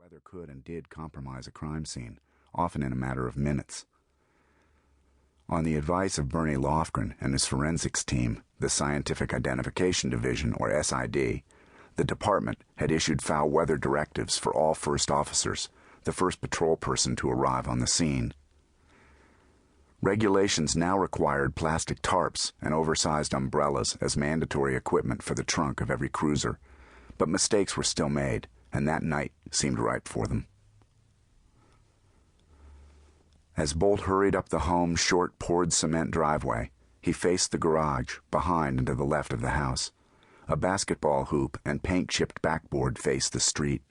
either could and did compromise a crime scene, often in a matter of minutes. On the advice of Bernie Lofgren and his forensics team, the Scientific Identification Division, or SID, the department had issued foul weather directives for all first officers, the first patrol person to arrive on the scene. Regulations now required plastic tarps and oversized umbrellas as mandatory equipment for the trunk of every cruiser, but mistakes were still made, and that night seemed ripe for them. As Bolt hurried up the home's short poured cement driveway, he faced the garage, behind and to the left of the house. A basketball hoop and paint-chipped backboard faced the street.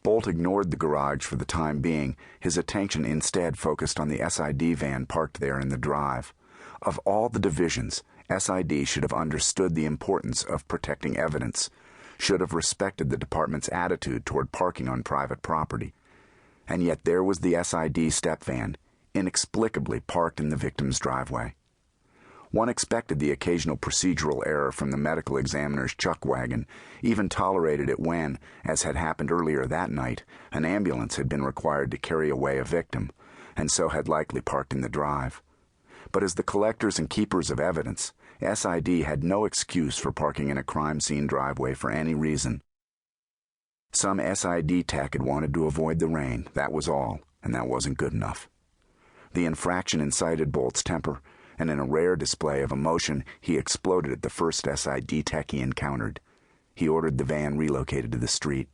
Bolt ignored the garage for the time being, his attention instead focused on the SID van parked there in the drive. Of all the divisions, SID should have understood the importance of protecting evidence, should have respected the department's attitude toward parking on private property. And yet there was the SID step van, inexplicably parked in the victim's driveway. One expected the occasional procedural error from the medical examiner's chuck wagon, even tolerated it when, as had happened earlier that night, an ambulance had been required to carry away a victim, and so had likely parked in the drive. But as the collectors and keepers of evidence, SID had no excuse for parking in a crime scene driveway for any reason. Some SID tech had wanted to avoid the rain, that was all, and that wasn't good enough. The infraction incited Bolt's temper, and in a rare display of emotion, he exploded at the first SID tech he encountered. He ordered the van relocated to the street.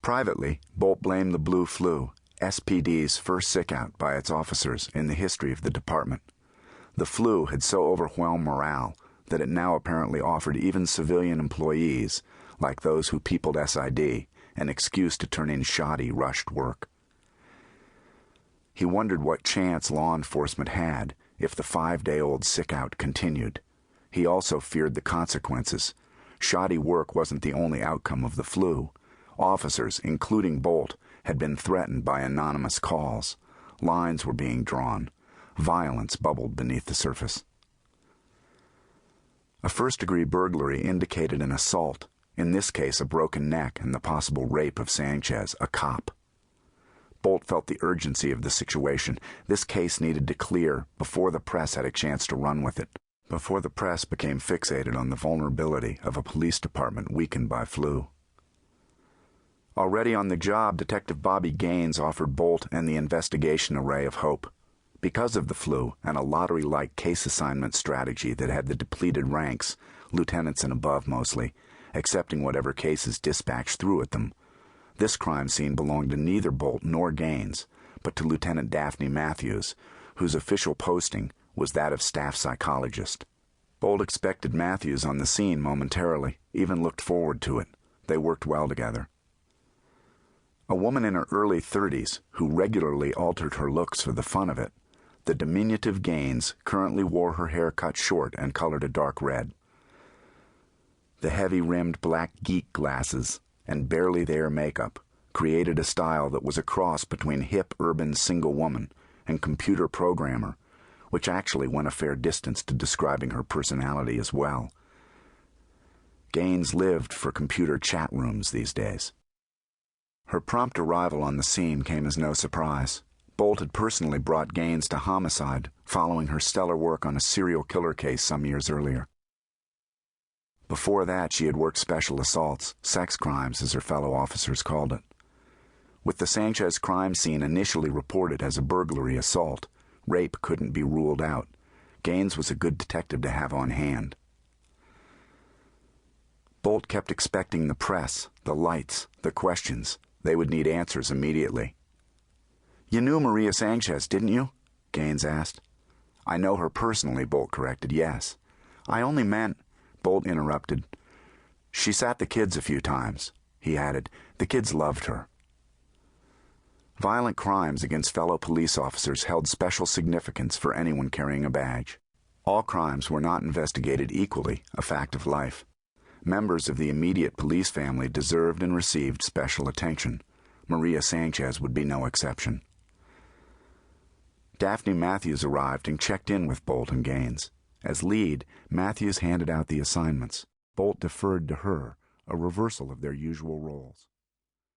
Privately, Bolt blamed the Blu Flu, SPD's first sick-out by its officers in the history of the department. The flu had so overwhelmed morale that it now apparently offered even civilian employees, like those who peopled SID, an excuse to turn in shoddy, rushed work. He wondered what chance law enforcement had if the 5-day-old sick-out continued. He also feared the consequences. Shoddy work wasn't the only outcome of the flu. Officers, including Bolt, had been threatened by anonymous calls. Lines were being drawn. Violence bubbled beneath the surface. A first-degree burglary indicated an assault, in this case a broken neck and the possible rape of Sanchez, a cop. Bolt felt the urgency of the situation. This case needed to clear before the press had a chance to run with it, before the press became fixated on the vulnerability of a police department weakened by flu. Already on the job, Detective Bobby Gaines offered Bolt and the investigation a ray of hope. Because of the flu and a lottery-like case assignment strategy that had the depleted ranks, lieutenants and above mostly, accepting whatever cases dispatched through at them, this crime scene belonged to neither Bolt nor Gaines, but to Lieutenant Daphne Matthews, whose official posting was that of staff psychologist. Bolt expected Matthews on the scene momentarily, even looked forward to it. They worked well together. A woman in her early 30s who regularly altered her looks for the fun of it, the diminutive Gaines currently wore her hair cut short and colored a dark red. The heavy-rimmed black geek glasses and barely there makeup created a style that was a cross between hip urban single woman and computer programmer, which actually went a fair distance to describing her personality as well. Gaines lived for computer chat rooms these days. Her prompt arrival on the scene came as no surprise. Bolt had personally brought Gaines to homicide following her stellar work on a serial killer case some years earlier. Before that, she had worked special assaults, sex crimes as her fellow officers called it. With the Sanchez crime scene initially reported as a burglary assault, rape couldn't be ruled out. Gaines was a good detective to have on hand. Bolt kept expecting the press, the lights, the questions. They would need answers immediately. "You knew Maria Sanchez, didn't you?" Gaines asked. "I know her personally," Bolt corrected. "Yes. I only meant—" Bolt interrupted. "She sat the kids a few times," he added. "The kids loved her." Violent crimes against fellow police officers held special significance for anyone carrying a badge. All crimes were not investigated equally, a fact of life. Members of the immediate police family deserved and received special attention. Maria Sanchez would be no exception. Daphne Matthews arrived and checked in with Bolt and Gaines. As lead, Matthews handed out the assignments. Bolt deferred to her, a reversal of their usual roles.